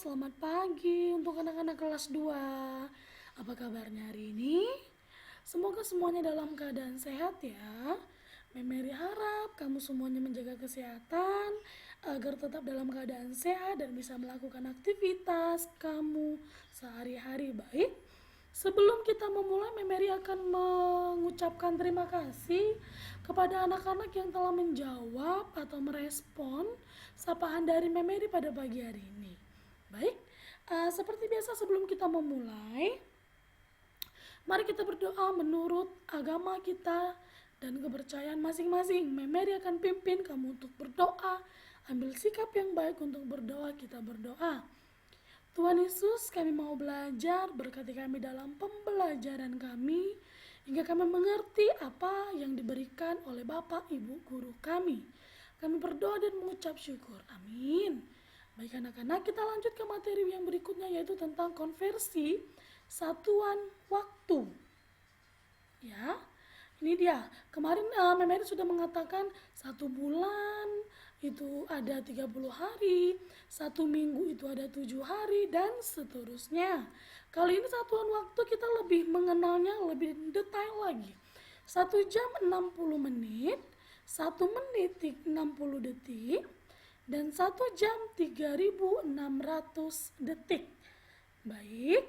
selamat pagi untuk anak-anak kelas 2. Apa kabarnya hari ini? Semoga semuanya dalam keadaan sehat ya. Memeri harap kamu semuanya menjaga kesehatan agar tetap dalam keadaan sehat dan bisa melakukan aktivitas kamu sehari-hari baik. Sebelum kita memulai, Memeri akan mengucapkan terima kasih kepada anak-anak yang telah menjawab atau merespon sapaan dari Memeri pada pagi hari ini. Baik, seperti biasa sebelum kita memulai, mari kita berdoa menurut agama kita dan kepercayaan masing-masing. Memeri akan pimpin kamu untuk berdoa. Ambil sikap yang baik untuk berdoa, kita berdoa. Tuhan Yesus, kami mau belajar, berkati kami dalam pembelajaran kami, hingga kami mengerti apa yang diberikan oleh Bapak Ibu Guru kami. Kami berdoa dan mengucap syukur. Amin. Baik anak-anak, kita lanjut ke materi yang berikutnya, yaitu tentang konversi satuan waktu. Ya, ini dia. Kemarin Memeri sudah mengatakan 1 bulan itu ada 30 hari, 1 minggu itu ada 7 hari, dan seterusnya. Kali ini satuan waktu kita lebih mengenalnya lebih detail lagi. 1 jam 60 menit, 1 menit 60 detik, dan 1 jam 3600 detik. Baik,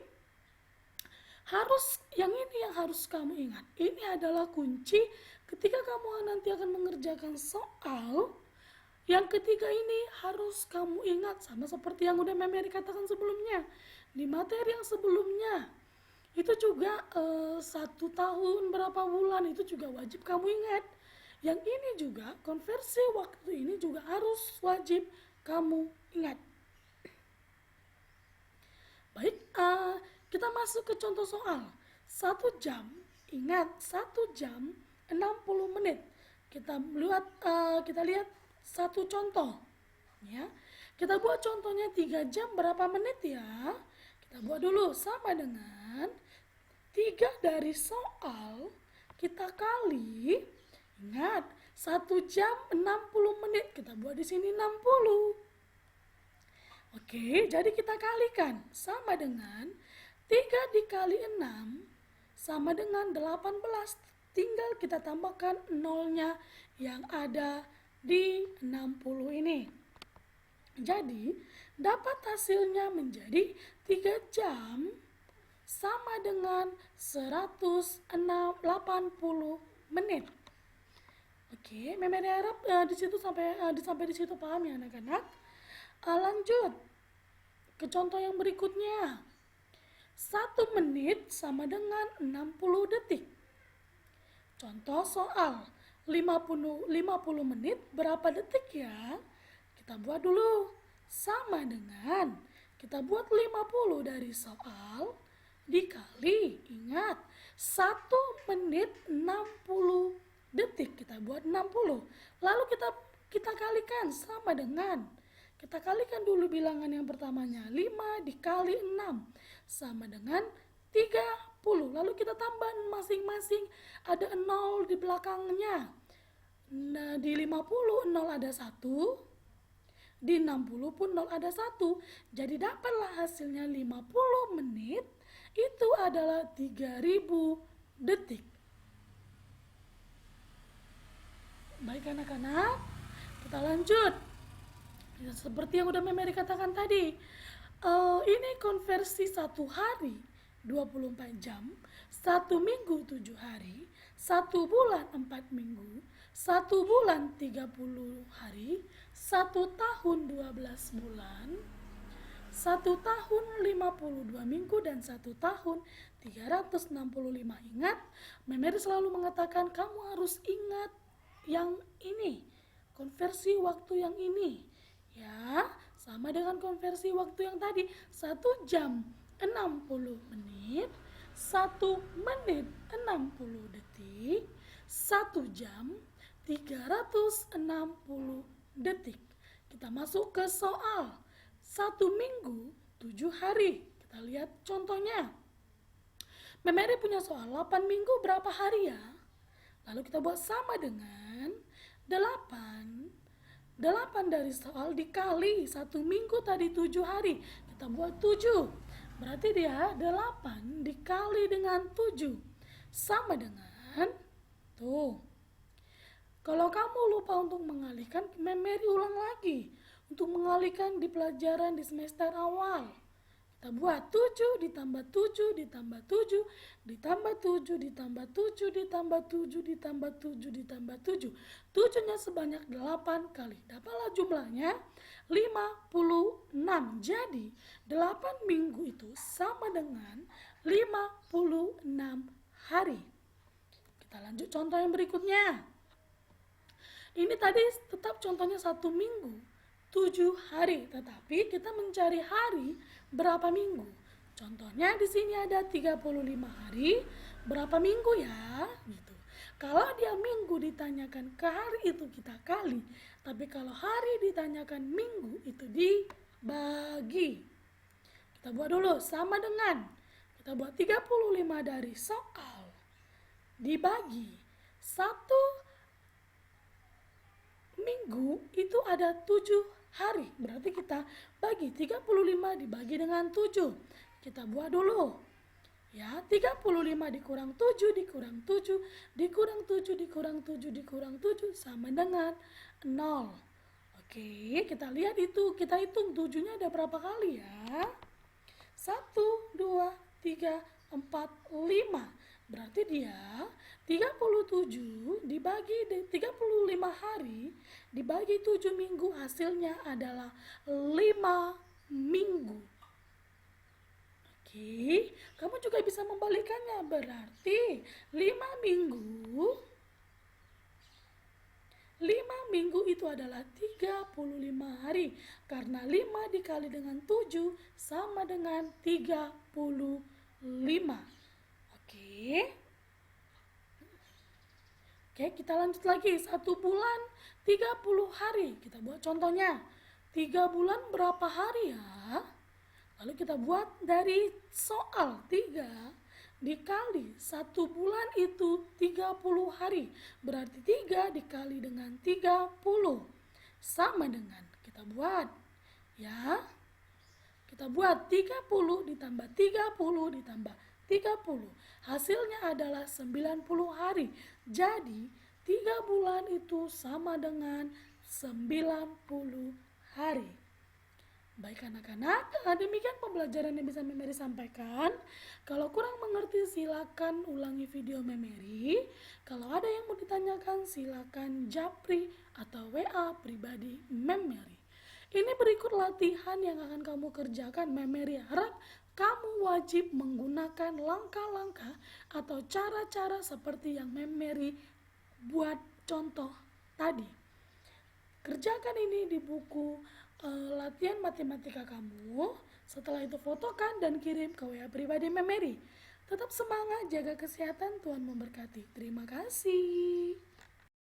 yang harus kamu ingat. Ini adalah kunci ketika kamu nanti akan mengerjakan soal. Yang ketiga ini harus kamu ingat, sama seperti yang udah Memeri katakan sebelumnya di materi yang sebelumnya. Itu juga 1 tahun berapa bulan itu juga wajib kamu ingat. Yang ini juga konversi waktu ini juga harus wajib kamu ingat. Baik, kita masuk ke contoh soal. 1 jam, ingat 1 jam 60 menit. Kita lihat satu contoh. Ya. Kita buat contohnya 3 jam berapa menit ya? Kita buat dulu sama dengan 3 dari soal kita kali, ingat 1 jam 60 menit. Kita buat di sini 60. Oke, jadi kita kalikan sama dengan 3 dikali 6 sama dengan 18. Tinggal kita tambahkan nolnya yang ada di 60 ini. Jadi, dapat hasilnya menjadi 3 jam sama dengan 180 menit. Oke, Memeri harap di situ sampai di situ paham ya anak-anak. Lanjut ke contoh yang berikutnya. 1 menit sama dengan 60 detik. Contoh soal 50 menit berapa detik ya? Kita buat dulu. Sama dengan kita buat 50 dari soal dikali, ingat 1 menit 60 detik. Kita buat 60. Lalu kita kalikan sama dengan, kita kalikan dulu bilangan yang pertamanya, 5 dikali 6 sama dengan 30. Lalu kita tambah masing-masing, ada 0 di belakangnya. Nah, di 50 0 ada 1, di 60 pun 0 ada 1. Jadi dapatlah hasilnya 50 menit itu adalah 3000 detik. Baik anak-anak, kita lanjut. Ya, seperti yang udah Memeri katakan tadi, ini konversi 1 hari 24 jam, 1 minggu 7 hari, 1 bulan 4 minggu, 1 bulan 30 hari, 1 tahun 12 bulan, 1 tahun 52 minggu, dan 1 tahun 365. Ingat, Memeri selalu mengatakan kamu harus ingat yang ini, konversi waktu yang ini. Ya, sama dengan konversi waktu yang tadi, 1 jam 60 menit, 1 menit 60 detik, 1 jam 360 detik. Kita masuk ke soal 1 minggu 7 hari. Kita lihat contohnya. Memeri punya soal 8 minggu berapa hari ya? Lalu kita buat sama dengan 8. 8 dari soal dikali 1 minggu tadi 7 hari. Kita buat 7. Berarti dia 8 dikali dengan 7 sama dengan tuh. Kalau kamu lupa untuk mengalihkan, memori ulang lagi untuk mengalihkan di pelajaran di semester awal. Kita buat 7 ditambah 7 ditambah 7 ditambah 7 ditambah 7 ditambah 7 ditambah 7 ditambah 7. 7-nya sebanyak 8 kali. Dapatlah jumlahnya 56. Jadi 8 minggu itu sama dengan 56 hari. Kita lanjut contoh yang berikutnya. Ini tadi tetap contohnya 1 minggu, 7 hari, tetapi kita mencari hari berapa minggu. Contohnya di sini ada 35 hari, berapa minggu ya? Gitu. Kalau dia minggu ditanyakan ke hari itu kita kali, tapi kalau hari ditanyakan minggu itu dibagi. Kita buat dulu sama dengan, kita buat 35 dari soal dibagi 1 minggu itu ada 7 hari. Berarti kita bagi 35 dibagi dengan 7. Kita buat dulu. Ya, 35 dikurang 7 dikurang 7 dikurang 7 dikurang 7 dikurang 7 sama dengan 0. Oke, kita lihat itu. Kita hitung 7-nya ada berapa kali ya? 1, 2, 3, 4, 5. Berarti dia 37 dibagi 35 hari dibagi 7 minggu hasilnya adalah 5 minggu. Oke, kamu juga bisa membalikannya. Berarti 5 minggu itu adalah 35 hari. Karena 5 dikali dengan 7 sama dengan 35. Oke. Oke, kita lanjut lagi. 1 bulan 30 hari. Kita buat contohnya. 3 bulan berapa hari ya? Lalu kita buat dari soal 3 dikali 1 bulan itu 30 hari. Berarti 3 dikali dengan 30 sama dengan, kita buat ya. Kita buat 30 ditambah 30 ditambah 30. Hasilnya adalah 90 hari. Jadi 3 bulan itu sama dengan 90 hari. Baik anak-anak, demikian pembelajaran yang bisa Memeri sampaikan. Kalau kurang mengerti silakan ulangi video Memeri. Kalau ada yang mau ditanyakan silakan japri atau WA pribadi Memeri. Ini berikut latihan yang akan kamu kerjakan. Memeri harap kamu wajib menggunakan langkah-langkah atau cara-cara seperti yang Memeri buat contoh tadi. Kerjakan ini di buku latihan matematika kamu. Setelah itu fotokan dan kirim ke WA pribadi Memeri. Tetap semangat, jaga kesehatan, Tuhan memberkati. Terima kasih.